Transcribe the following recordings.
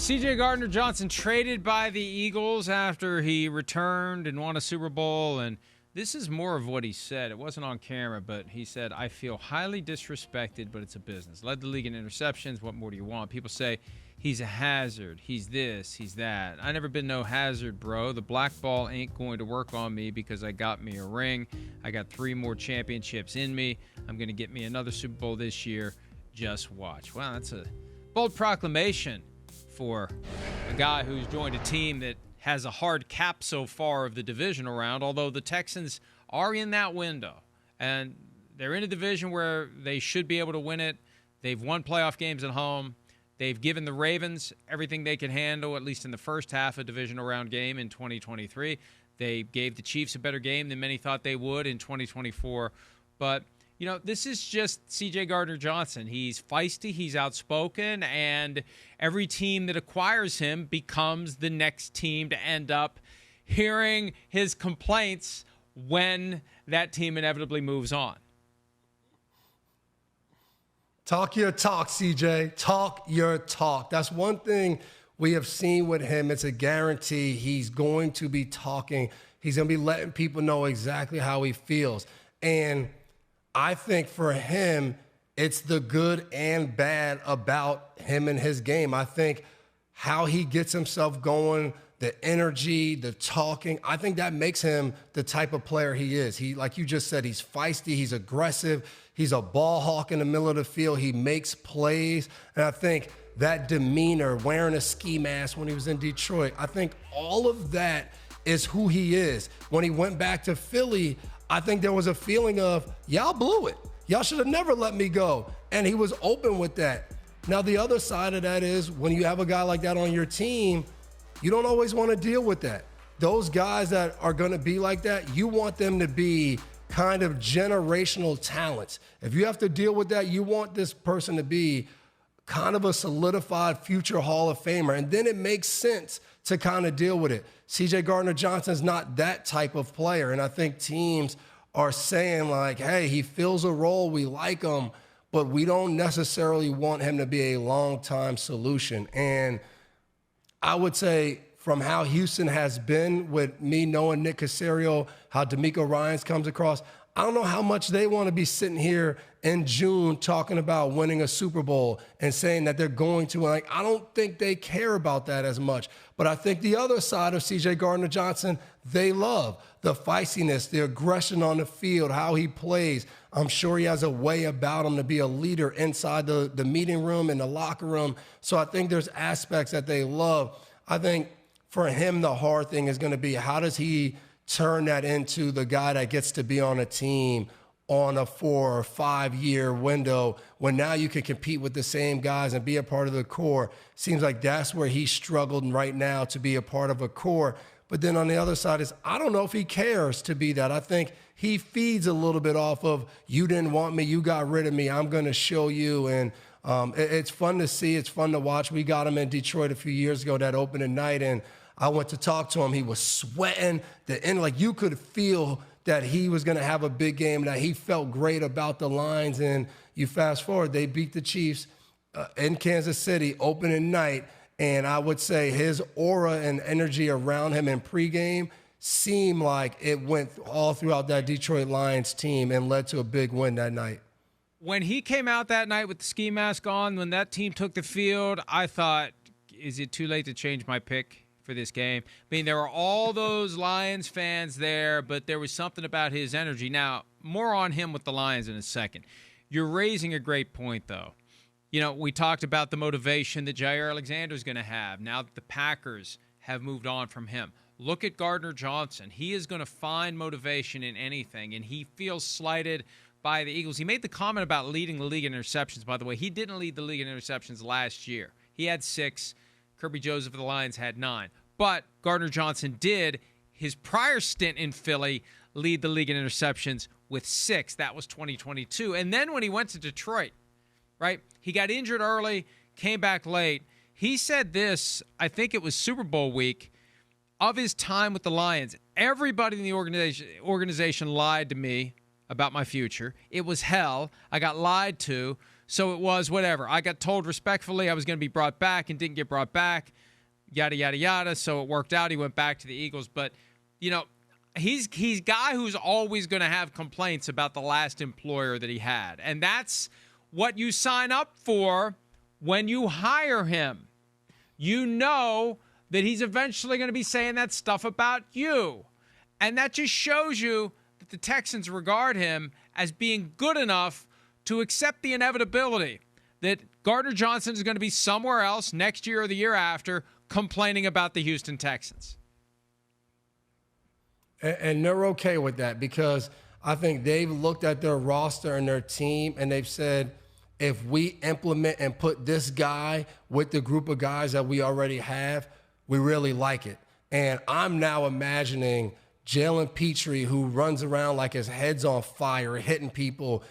C.J. Gardner-Johnson traded by the Eagles after he returned and won a Super Bowl. And this is more of what he said. It wasn't on camera, but he said, "I feel highly disrespected, but it's a business. Led the league in interceptions. What more do you want?" People say he's a hazard. He's this, he's that. I never been no hazard, bro. The black ball ain't going to work on me because I got me a ring. I got 3 more championships in me. I'm going to get me another Super Bowl this year. Just watch. Wow, that's a bold proclamation for a guy who's joined a team that has a hard cap so far of the divisional round, although the Texans are in that window. And they're in a division where they should be able to win it. They've won playoff games at home. They've given the Ravens everything they can handle, at least in the first half of divisional round game in 2023. They gave the Chiefs a better game than many thought they would in 2024. But you know, this is just C.J. Gardner-Johnson. He's feisty, he's outspoken, and every team that acquires him becomes the next team to end up hearing his complaints when that team inevitably moves on. Talk your talk, CJ. Talk your talk. That's one thing we have seen with him. It's a guarantee. He's going to be talking. He's going to be letting people know exactly how he feels. And I think for him, it's the good and bad about him and his game. I think how he gets himself going, the energy, the talking, I think that makes him the type of player he is. He, like you just said, he's feisty, he's aggressive, he's a ball hawk in the middle of the field, he makes plays. And I think that demeanor, wearing a ski mask when he was in Detroit, I think all of that is who he is. When he went back to Philly, I think there was a feeling of, y'all blew it. Y'all should have never let me go. And he was open with that. Now, the other side of that is when you have a guy like that on your team, you don't always want to deal with that. Those guys that are going to be like that, you want them to be kind of generational talents. If you have to deal with that, you want this person to be kind of a solidified future Hall of Famer. And then it makes sense to kind of deal with it. C.J. Gardner-Johnson's not that type of player. And I think teams are saying like, hey, he fills a role, we like him, but we don't necessarily want him to be a long-time solution. And I would say from how Houston has been with me knowing Nick Caserio, how D'Amico Ryans comes across, I don't know how much they want to be sitting here in June talking about winning a Super Bowl and saying that they're going to. Like, I don't think they care about that as much. But I think the other side of C.J. Gardner-Johnson, they love the feistiness, the aggression on the field, how he plays. I'm sure he has a way about him to be a leader inside the meeting room and the locker room. So I think there's aspects that they love. I think for him, the hard thing is going to be how does he turn that into the guy that gets to be on a team on a 4 or 5 year window when now you can compete with the same guys and be a part of the core. Seems like that's where he's struggled right now to be a part of a core. But then on the other side is, I don't know if he cares to be that. I think he feeds a little bit off of, you didn't want me, you got rid of me, I'm going to show you. And it's fun to see. It's fun to watch. We got him in Detroit a few years ago, that opening night, and I went to talk to him. He was sweating. Like you could feel that he was going to have a big game, that he felt great about the lines. And you fast forward, they beat the Chiefs in Kansas City opening night. And I would say his aura and energy around him in pregame seemed like it went all throughout that Detroit Lions team and led to a big win that night. When he came out that night with the ski mask on, when that team took the field, I thought, is it too late to change my pick for this game? I mean, there were all those Lions fans there, but there was something about his energy. Now, more on him with the Lions in a second. You're raising a great point, though. You know, we talked about the motivation that Jair Alexander is going to have now that the Packers have moved on from him. Look at Gardner-Johnson. He is going to find motivation in anything, and he feels slighted by the Eagles. He made the comment about leading the league in interceptions, by the way. He didn't lead the league in interceptions last year. He had 6. Kirby Joseph of the Lions had 9. But Gardner-Johnson did, his prior stint in Philly, lead the league in interceptions with 6. That was 2022. And then when he went to Detroit, right, he got injured early, came back late. He said this, I think it was Super Bowl week, of his time with the Lions. Everybody in the organization lied to me about my future. It was hell. I got lied to. So it was whatever. I got told respectfully I was going to be brought back and didn't get brought back, yada, yada, yada. So it worked out. He went back to the Eagles. But, he's a guy who's always going to have complaints about the last employer that he had. And that's what you sign up for when you hire him. You know that he's eventually going to be saying that stuff about you. And that just shows you that the Texans regard him as being good enough to accept the inevitability that Gardner-Johnson is going to be somewhere else next year or the year after complaining about the Houston Texans. And they're okay with that because I think they've looked at their roster and their team and they've said, if we implement and put this guy with the group of guys that we already have, we really like it. And I'm now imagining Jalen Petrie, who runs around like his head's on fire, hitting people,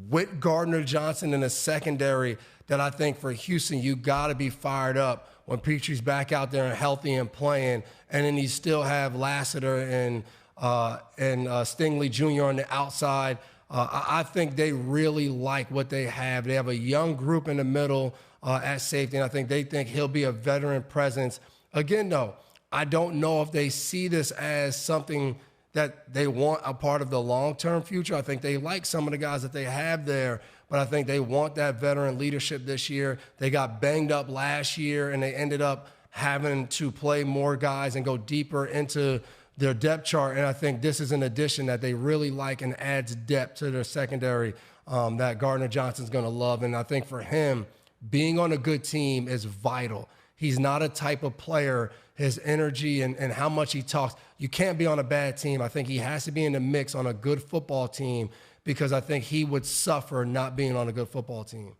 with Gardner-Johnson in the secondary, that I think for Houston, you got to be fired up when Petrie's back out there and healthy and playing. And then you still have Lassiter and Stingley Jr. on the outside. I think they really like what they have. They have a young group in the middle at safety, and I think they think he'll be a veteran presence. Again, though, I don't know if they see this as something that they want a part of the long-term future. I think they like some of the guys that they have there, but I think they want that veteran leadership this year. They got banged up last year, and they ended up having to play more guys and go deeper into their depth chart. And I think this is an addition that they really like and adds depth to their secondary that Gardner-Johnson's going to love. And I think for him, being on a good team is vital. He's not a type of player, his energy and how much he talks. You can't be on a bad team. I think he has to be in the mix on a good football team because I think he would suffer not being on a good football team.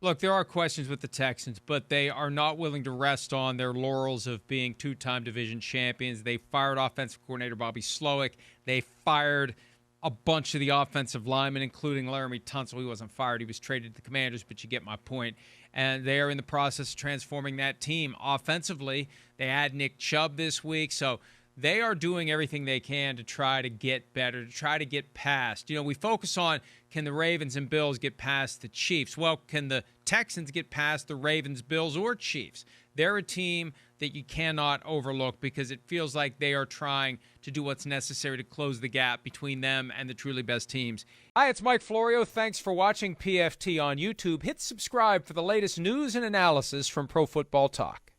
Look, there are questions with the Texans, but they are not willing to rest on their laurels of being two-time division champions. They fired offensive coordinator Bobby Slowick. They fired a bunch of the offensive linemen, including Laramie Tunsil. He wasn't fired. He was traded to the Commanders, but you get my point. And they are in the process of transforming that team. Offensively, they add Nick Chubb this week, so they are doing everything they can to try to get better, to try to get past. We focus on, can the Ravens and Bills get past the Chiefs? Well, can the Texans get past the Ravens, Bills, or Chiefs? They're a team that you cannot overlook because it feels like they are trying to do what's necessary to close the gap between them and the truly best teams. Hi, it's Mike Florio. Thanks for watching PFT on YouTube. Hit subscribe for the latest news and analysis from Pro Football Talk.